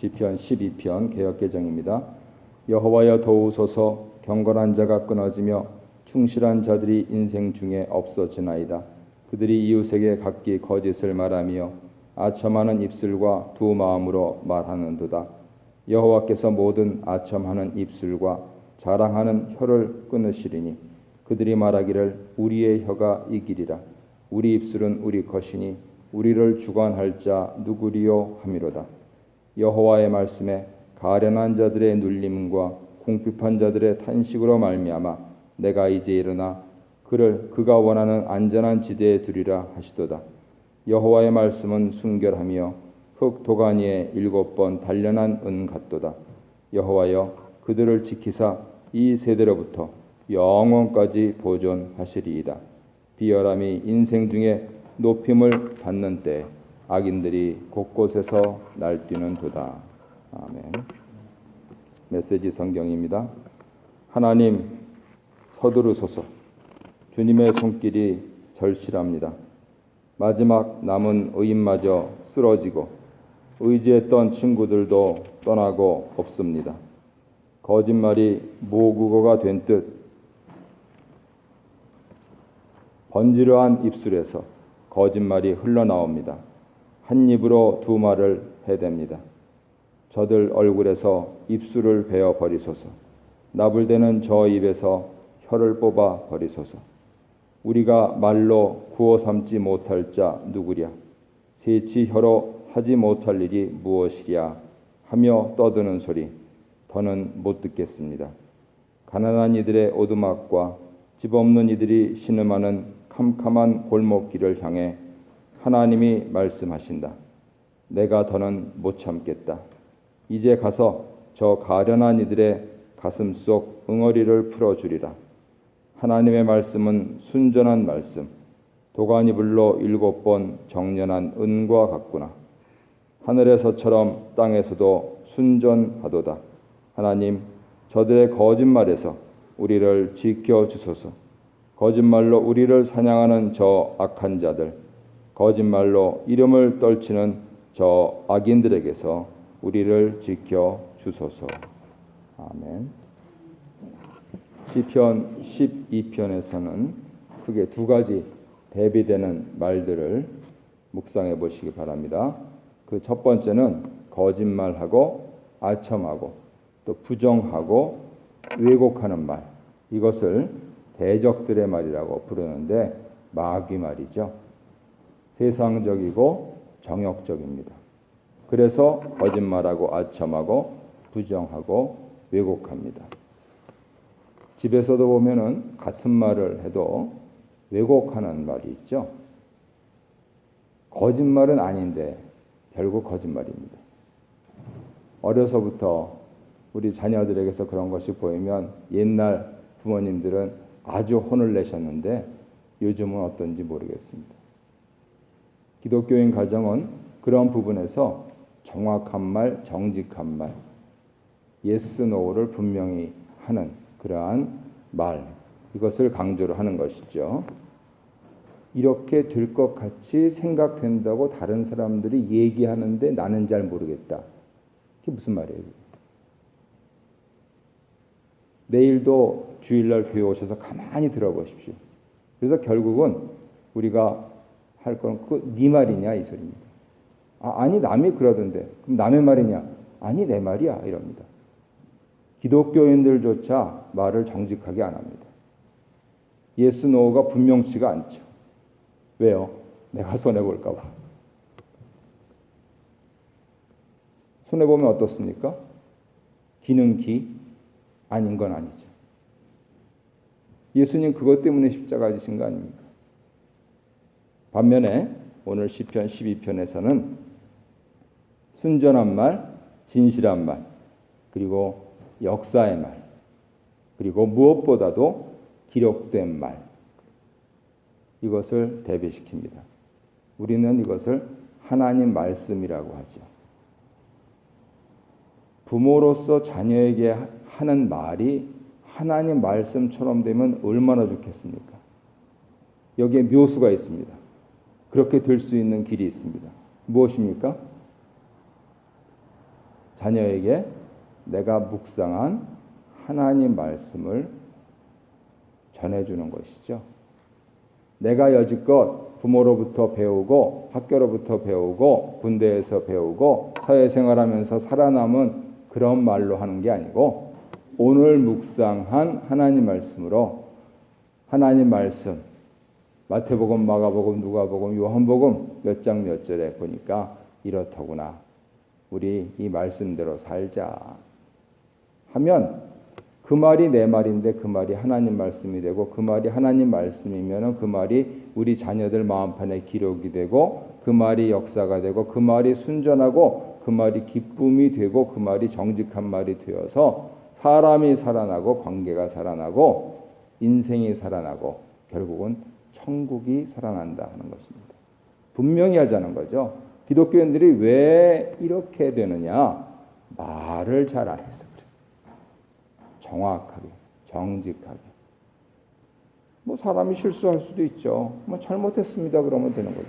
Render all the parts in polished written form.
시편 12편 개역개정입니다. 여호와여 도우소서. 경건한 자가 끊어지며 충실한 자들이 인생 중에 없어지나이다. 그들이 이웃에게 각기 거짓을 말하며 아첨하는 입술과 두 마음으로 말하는도다. 여호와께서 모든 아첨하는 입술과 자랑하는 혀를 끊으시리니 그들이 말하기를 우리의 혀가 이기리라. 우리 입술은 우리 것이니 우리를 주관할 자 누구리요 하미로다. 여호와의 말씀에 가련한 자들의 눌림과 궁핍한 자들의 탄식으로 말미암아 내가 이제 일어나 그를 그가 원하는 안전한 지대에 두리라 하시도다. 여호와의 말씀은 순결하며 흙 도가니에 7번 단련한 은 같도다. 여호와여 그들을 지키사 이 세대로부터 영원까지 보존하시리이다. 비열함이 인생 중에 높임을 받는 때 악인들이 곳곳에서 날뛰는 도다. 아멘. 메시지 성경입니다. 하나님 서두르소서. 주님의 손길이 절실합니다. 마지막 남은 의인마저 쓰러지고 의지했던 친구들도 떠나고 없습니다. 거짓말이 모국어가 된 듯 번지르한 입술에서 거짓말이 흘러나옵니다. 한 입으로 두 말을 해댑니다. 저들 얼굴에서 입술을 베어 버리소서. 나불대는 저 입에서 혀를 뽑아 버리소서. 우리가 말로 구워 삼지 못할 자 누구랴. 세치 혀로 하지 못할 일이 무엇이랴 하며 떠드는 소리 더는 못 듣겠습니다. 가난한 이들의 오두막과 집 없는 이들이 신음하는 캄캄한 골목길을 향해 하나님이 말씀하신다. 내가 더는 못 참겠다. 이제 가서 저 가련한 이들의 가슴 속 응어리를 풀어주리라. 하나님의 말씀은 순전한 말씀, 도가니불로 7번 정련한 은과 같구나. 하늘에서처럼 땅에서도 순전하도다. 하나님, 저들의 거짓말에서 우리를 지켜주소서. 거짓말로 우리를 사냥하는 저 악한 자들, 거짓말로 이름을 떨치는 저 악인들에게서 우리를 지켜주소서. 아멘. 시편 12편에서는 크게 두 가지 대비되는 말들을 묵상해 보시기 바랍니다. 그 첫 번째는 거짓말하고 아첨하고 또 부정하고 왜곡하는 말, 이것을 대적들의 말이라고 부르는데 마귀 말이죠. 세상적이고 정욕적입니다. 그래서 거짓말하고 아첨하고 부정하고 왜곡합니다. 집에서도 보면은 같은 말을 해도 왜곡하는 말이 있죠. 거짓말은 아닌데 결국 거짓말입니다. 어려서부터 우리 자녀들에게서 그런 것이 보이면 옛날 부모님들은 아주 혼을 내셨는데 요즘은 어떤지 모르겠습니다. 기독교인 가정은 그런 부분에서 정확한 말, 정직한 말, 예스, 노를 분명히 하는 그러한 말, 이것을 강조를 하는 것이죠. 이렇게 될 것 같이 생각된다고 다른 사람들이 얘기하는데 나는 잘 모르겠다. 그게 무슨 말이에요? 내일도 주일날 교회 오셔서 가만히 들어보십시오. 그래서 결국은 우리가 할 건 네 말이냐 이 소리입니다. 아니 남이 그러던데 그럼 남의 말이냐? 아니 내 말이야 이럽니다. 기독교인들조차 말을 정직하게 안 합니다. 예스, 노가 분명치가 않죠. 왜요? 내가 손해볼까 봐. 손해보면 어떻습니까? 기는 기, 아닌 건 아니죠. 예수님 그것 때문에 십자가 지신 거 아닙니까? 반면에 오늘 시편 12편에서는 순전한 말, 진실한 말, 그리고 역사의 말, 그리고 무엇보다도 기록된 말, 이것을 대비시킵니다. 우리는 이것을 하나님 말씀이라고 하죠. 부모로서 자녀에게 하는 말이 하나님 말씀처럼 되면 얼마나 좋겠습니까? 여기에 묘수가 있습니다. 그렇게 될 수 있는 길이 있습니다. 무엇입니까? 자녀에게 내가 묵상한 하나님 말씀을 전해주는 것이죠. 내가 여지껏 부모로부터 배우고 학교로부터 배우고 군대에서 배우고 사회생활하면서 살아남은 그런 말로 하는 게 아니고 오늘 묵상한 하나님 말씀으로 하나님 말씀 마태복음, 마가복음, 누가복음, 요한복음 몇 장 몇 절에 보니까 이렇더구나. 우리 이 말씀대로 살자 하면 그 말이 내 말인데 그 말이 하나님 말씀이 되고 그 말이 하나님 말씀이면 그 말이 우리 자녀들 마음판에 기록이 되고 그 말이 역사가 되고 그 말이 순전하고 그 말이 기쁨이 되고 그 말이 정직한 말이 되어서 사람이 살아나고 관계가 살아나고 인생이 살아나고 결국은 천국이 살아난다 하는 것입니다. 분명히 하자는 거죠. 기독교인들이 왜 이렇게 되느냐? 말을 잘 안 해서 그래요. 정확하게, 정직하게. 뭐 사람이 실수할 수도 있죠. 뭐 잘못했습니다 그러면 되는 거죠.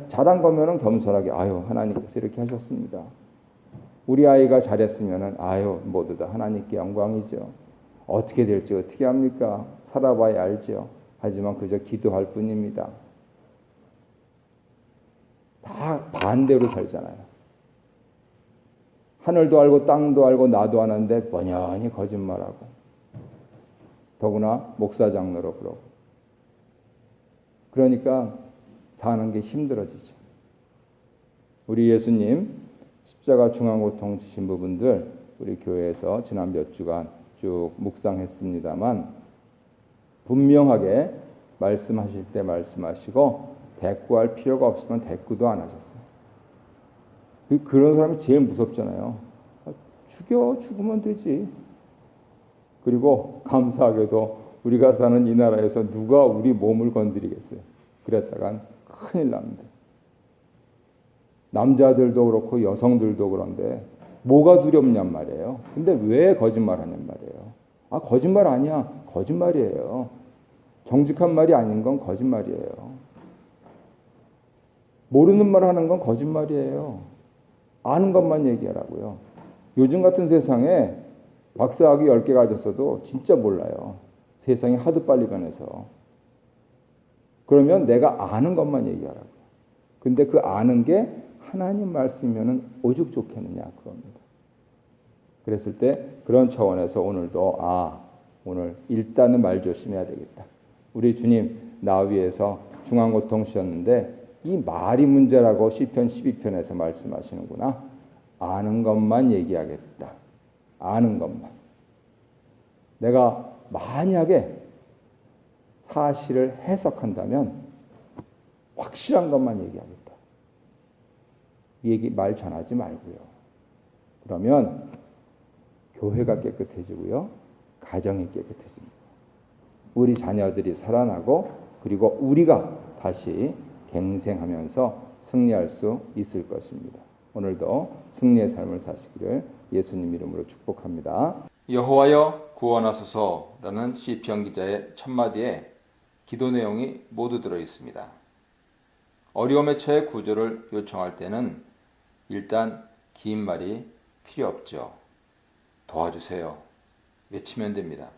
잘한 거면은 겸손하게 아유 하나님께서 이렇게 하셨습니다. 우리 아이가 잘했으면은 아유 모두 다 하나님께 영광이죠. 어떻게 될지 어떻게 합니까? 살아봐야 알죠. 하지만 그저 기도할 뿐입니다. 다 반대로 살잖아요. 하늘도 알고 땅도 알고 나도 아는데 번연히 거짓말하고 더구나 목사 장로로 그러고 그러니까 사는 게 힘들어지죠. 우리 예수님 십자가 중앙고통 지신 부분들 우리 교회에서 지난 몇 주간 쭉 묵상했습니다만 분명하게 말씀하실 때 말씀하시고 대꾸할 필요가 없으면 대꾸도 안 하셨어요. 그런 사람이 제일 무섭잖아요. 죽으면 되지. 그리고 감사하게도 우리가 사는 이 나라에서 누가 우리 몸을 건드리겠어요. 그랬다간 큰일 납니다. 남자들도 그렇고 여성들도 그런데 뭐가 두렵냔 말이에요. 근데 왜 거짓말하냔 말이에요. 아 거짓말 아니야. 거짓말이에요. 정직한 말이 아닌 건 거짓말이에요. 모르는 말 하는 건 거짓말이에요. 아는 것만 얘기하라고요. 요즘 같은 세상에 박사학위 10개 가졌어도 진짜 몰라요. 세상이 하도 빨리 변해서. 그러면 내가 아는 것만 얘기하라고요. 근데 그 아는 게 하나님 말씀이면 오죽 좋겠느냐 그겁니다. 그랬을 때 그런 차원에서 오늘도 오늘 일단은 말 조심해야 되겠다. 우리 주님 나 위해서 중앙고통 씌었는데 이 말이 문제라고 시편 12편에서 말씀하시는구나. 아는 것만 얘기하겠다. 아는 것만. 내가 만약에 사실을 해석한다면 확실한 것만 얘기하겠다. 이 얘기 말 전하지 말고요. 그러면 교회가 깨끗해지고요. 가정이 깨끗해집니다. 우리 자녀들이 살아나고 그리고 우리가 다시 갱생하면서 승리할 수 있을 것입니다. 오늘도 승리의 삶을 사시기를 예수님 이름으로 축복합니다. 여호와여 구원하소서라는 시편 기자의 첫 마디에 기도 내용이 모두 들어 있습니다. 어려움에 처해 구조를 요청할 때는 일단 긴 말이 필요 없죠. 도와주세요. 외치면 됩니다.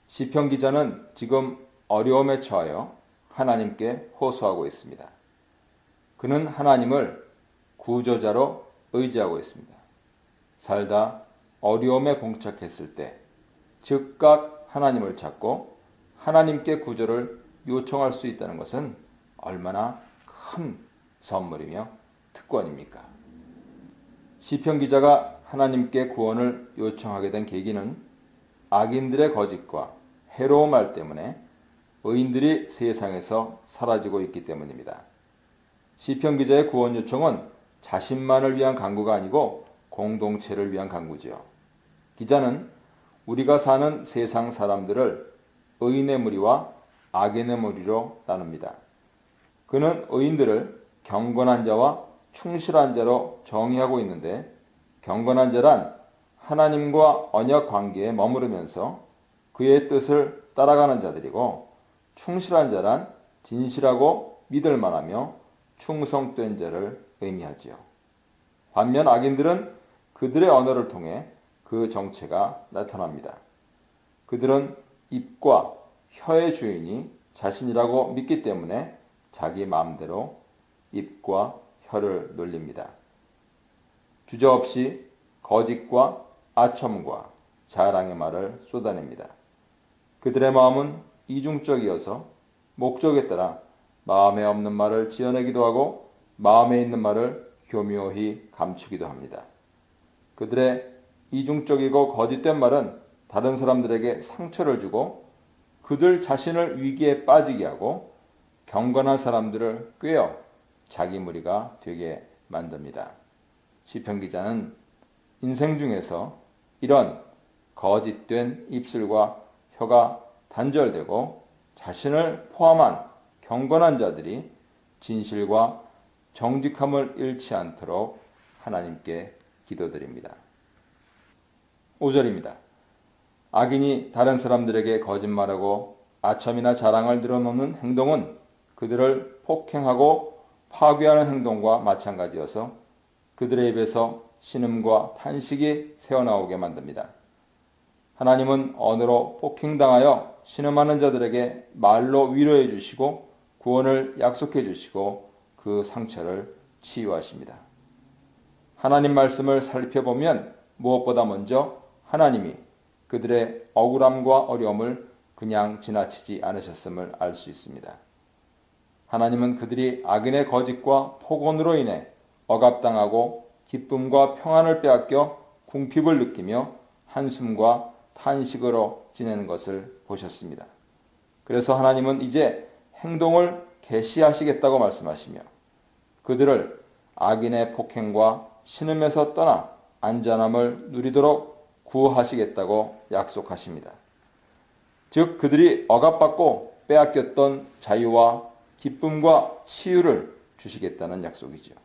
시편 기자는 지금 어려움에 처하여 하나님께 호소하고 있습니다. 그는 하나님을 구조자로 의지하고 있습니다. 살다 어려움에 봉착했을 때 즉각 하나님을 찾고 하나님께 구조를 요청할 수 있다는 것은 얼마나 큰 선물이며 특권입니까? 시편 기자가 하나님께 구원을 요청하게 된 계기는 악인들의 거짓과 해로운 말 때문에 의인들이 세상에서 사라지고 있기 때문입니다. 시편 기자의 구원 요청은 자신만을 위한 간구가 아니고 공동체를 위한 간구지요. 기자는 우리가 사는 세상 사람들을 의인의 무리와 악인의 무리로 나눕니다. 그는 의인들을 경건한 자와 충실한 자로 정의하고 있는데 경건한 자란 하나님과 언약 관계에 머무르면서 그의 뜻을 따라가는 자들이고 충실한 자란 진실하고 믿을 만하며 충성된 자를 의미하지요. 반면 악인들은 그들의 언어를 통해 그 정체가 나타납니다. 그들은 입과 혀의 주인이 자신이라고 믿기 때문에 자기 마음대로 입과 혀를 놀립니다. 주저없이 거짓과 아첨과 자랑의 말을 쏟아냅니다. 그들의 마음은 이중적이어서 목적에 따라 마음에 없는 말을 지어내기도 하고 마음에 있는 말을 교묘히 감추기도 합니다. 그들의 이중적이고 거짓된 말은 다른 사람들에게 상처를 주고 그들 자신을 위기에 빠지게 하고 경건한 사람들을 꾀어 자기 무리가 되게 만듭니다. 시편 기자는 인생 중에서 이런 거짓된 입술과 혀가 단절되고 자신을 포함한 경건한 자들이 진실과 정직함을 잃지 않도록 하나님께 기도드립니다. 5절입니다. 악인이 다른 사람들에게 거짓말하고 아첨이나 자랑을 늘어놓는 행동은 그들을 폭행하고 파괴하는 행동과 마찬가지여서 그들의 입에서 신음과 탄식이 새어나오게 만듭니다. 하나님은 언어로 폭행당하여 신음하는 자들에게 말로 위로해 주시고 구원을 약속해 주시고 그 상처를 치유하십니다. 하나님 말씀을 살펴보면 무엇보다 먼저 하나님이 그들의 억울함과 어려움을 그냥 지나치지 않으셨음을 알 수 있습니다. 하나님은 그들이 악인의 거짓과 폭언으로 인해 억압당하고 기쁨과 평안을 빼앗겨 궁핍을 느끼며 한숨과 탄식으로 지내는 것을 보셨습니다. 그래서 하나님은 이제 행동을 개시하시겠다고 말씀하시며 그들을 악인의 폭행과 신음에서 떠나 안전함을 누리도록 구하시겠다고 약속하십니다. 즉 그들이 억압받고 빼앗겼던 자유와 기쁨과 치유를 주시겠다는 약속이죠.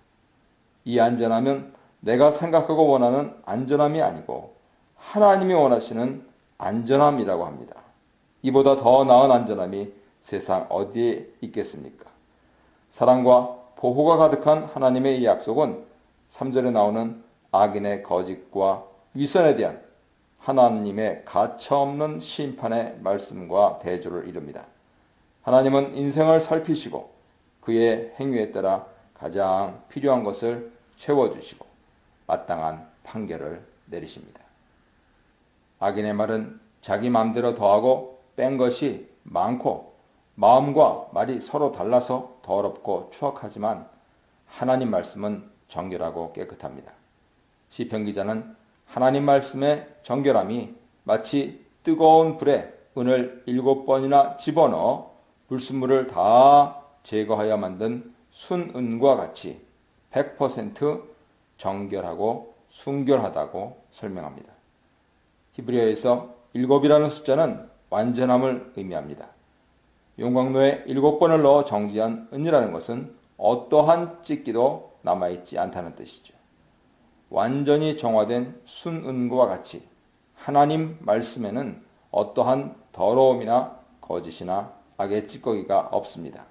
이 안전함은 내가 생각하고 원하는 안전함이 아니고 하나님이 원하시는 안전함이라고 합니다. 이보다 더 나은 안전함이 세상 어디에 있겠습니까? 사랑과 보호가 가득한 하나님의 이 약속은 3절에 나오는 악인의 거짓과 위선에 대한 하나님의 가차없는 심판의 말씀과 대조를 이룹니다. 하나님은 인생을 살피시고 그의 행위에 따라 가장 필요한 것을 채워주시고 마땅한 판결을 내리십니다. 악인의 말은 자기 마음대로 더하고 뺀 것이 많고 마음과 말이 서로 달라서 더럽고 추악하지만 하나님 말씀은 정결하고 깨끗합니다. 시편 기자는 하나님 말씀의 정결함이 마치 뜨거운 불에 은을 7번이나 집어넣어 불순물을 다 제거하여 만든 순은과 같이 100% 정결하고 순결하다고 설명합니다. 히브리어에서 7이라는 숫자는 완전함을 의미합니다. 용광로에 7번을 넣어 정지한 은이라는 것은 어떠한 찢기도 남아있지 않다는 뜻이죠. 완전히 정화된 순은과 같이 하나님 말씀에는 어떠한 더러움이나 거짓이나 악의 찌꺼기가 없습니다.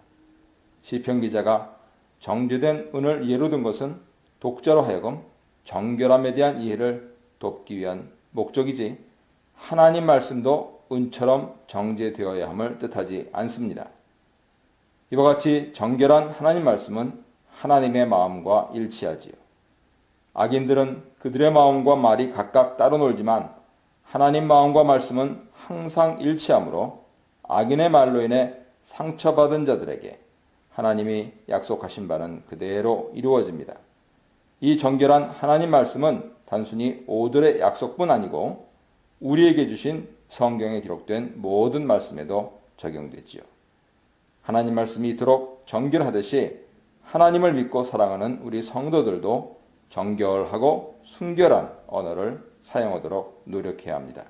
시편 기자가 정죄된 은을 예로 든 것은 독자로 하여금 정결함에 대한 이해를 돕기 위한 목적이지 하나님 말씀도 은처럼 정죄되어야 함을 뜻하지 않습니다. 이와 같이 정결한 하나님 말씀은 하나님의 마음과 일치하지요. 악인들은 그들의 마음과 말이 각각 따로 놀지만 하나님 마음과 말씀은 항상 일치하므로 악인의 말로 인해 상처받은 자들에게 하나님이 약속하신 바는 그대로 이루어집니다. 이 정결한 하나님 말씀은 단순히 오들의 약속뿐 아니고 우리에게 주신 성경에 기록된 모든 말씀에도 적용되지요. 하나님 말씀이 이토록 정결하듯이 하나님을 믿고 사랑하는 우리 성도들도 정결하고 순결한 언어를 사용하도록 노력해야 합니다.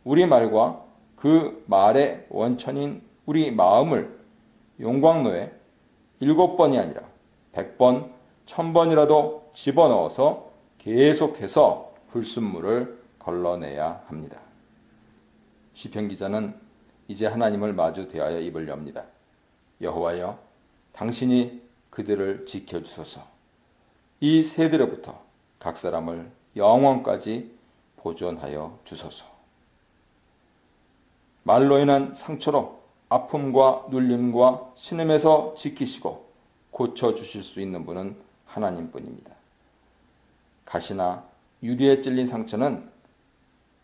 우리 말과 그 말의 원천인 우리 마음을 용광로에 7번이 아니라 100번, 1000번이라도 집어넣어서 계속해서 불순물을 걸러내야 합니다. 시편 기자는 이제 하나님을 마주 대하여 입을 엽니다. 여호와여, 당신이 그들을 지켜주소서. 이 새들로부터 각 사람을 영원까지 보존하여 주소서. 말로 인한 상처로 아픔과 눌림과 신음에서 지키시고 고쳐주실 수 있는 분은 하나님뿐입니다. 가시나 유리에 찔린 상처는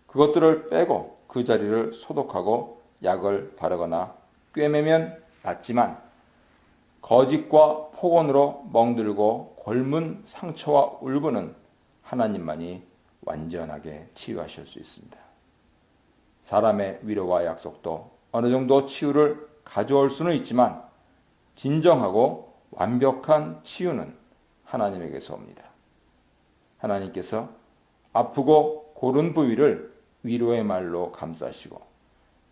그것들을 빼고 그 자리를 소독하고 약을 바르거나 꿰매면 낫지만 거짓과 폭언으로 멍들고 골문 상처와 울분은 하나님만이 완전하게 치유하실 수 있습니다. 사람의 위로와 약속도 어느 정도 치유를 가져올 수는 있지만 진정하고 완벽한 치유는 하나님에게서 옵니다. 하나님께서 아프고 고른 부위를 위로의 말로 감싸시고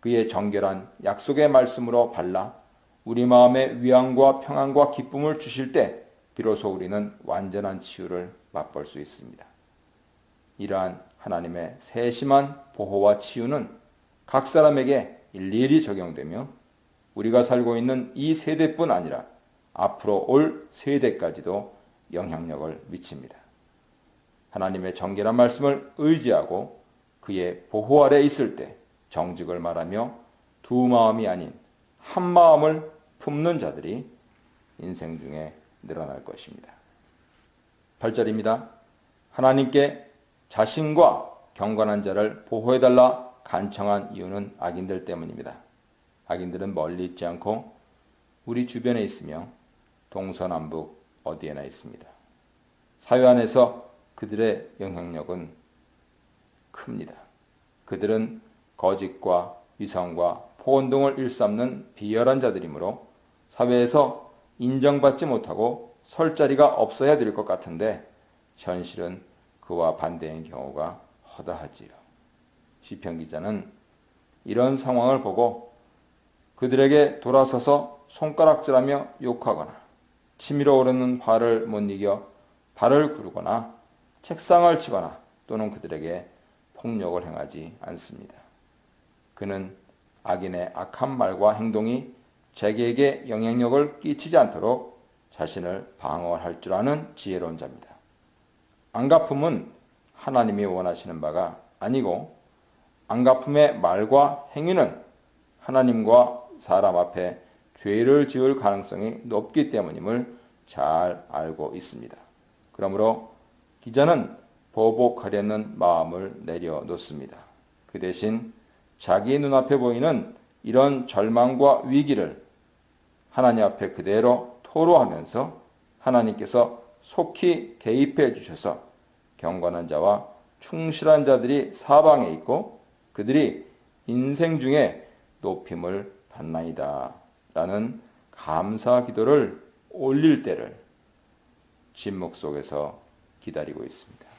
그의 정결한 약속의 말씀으로 발라 우리 마음에 위안과 평안과 기쁨을 주실 때 비로소 우리는 완전한 치유를 맛볼 수 있습니다. 이러한 하나님의 세심한 보호와 치유는 각 사람에게 일일이 적용되며 우리가 살고 있는 이 세대뿐 아니라 앞으로 올 세대까지도 영향력을 미칩니다. 하나님의 정결한 말씀을 의지하고 그의 보호 아래 있을 때 정직을 말하며 두 마음이 아닌 한 마음을 품는 자들이 인생 중에 늘어날 것입니다. 8절입니다. 하나님께 자신과 경건한 자를 보호해달라 간청한 이유는 악인들 때문입니다. 악인들은 멀리 있지 않고 우리 주변에 있으며 동서남북 어디에나 있습니다. 사회 안에서 그들의 영향력은 큽니다. 그들은 거짓과 위선과 폭언 등을 일삼는 비열한 자들이므로 사회에서 인정받지 못하고 설 자리가 없어야 될 것 같은데 현실은 그와 반대인 경우가 허다하지요. 시편 기자는 이런 상황을 보고 그들에게 돌아서서 손가락질하며 욕하거나 치밀어 오르는 화를 못 이겨 발을 구르거나 책상을 치거나 또는 그들에게 폭력을 행하지 않습니다. 그는 악인의 악한 말과 행동이 자기에게 영향력을 끼치지 않도록 자신을 방어할 줄 아는 지혜로운 자입니다. 안갚음은 하나님이 원하시는 바가 아니고 안갚음의 말과 행위는 하나님과 사람 앞에 죄를 지을 가능성이 높기 때문임을 잘 알고 있습니다. 그러므로 기자는 보복하려는 마음을 내려놓습니다. 그 대신 자기 눈앞에 보이는 이런 절망과 위기를 하나님 앞에 그대로 토로하면서 하나님께서 속히 개입해 주셔서 경건한 자와 충실한 자들이 사방에 있고 그들이 인생 중에 높임을 받나이다 라는 감사 기도를 올릴 때를 침묵 속에서 기다리고 있습니다.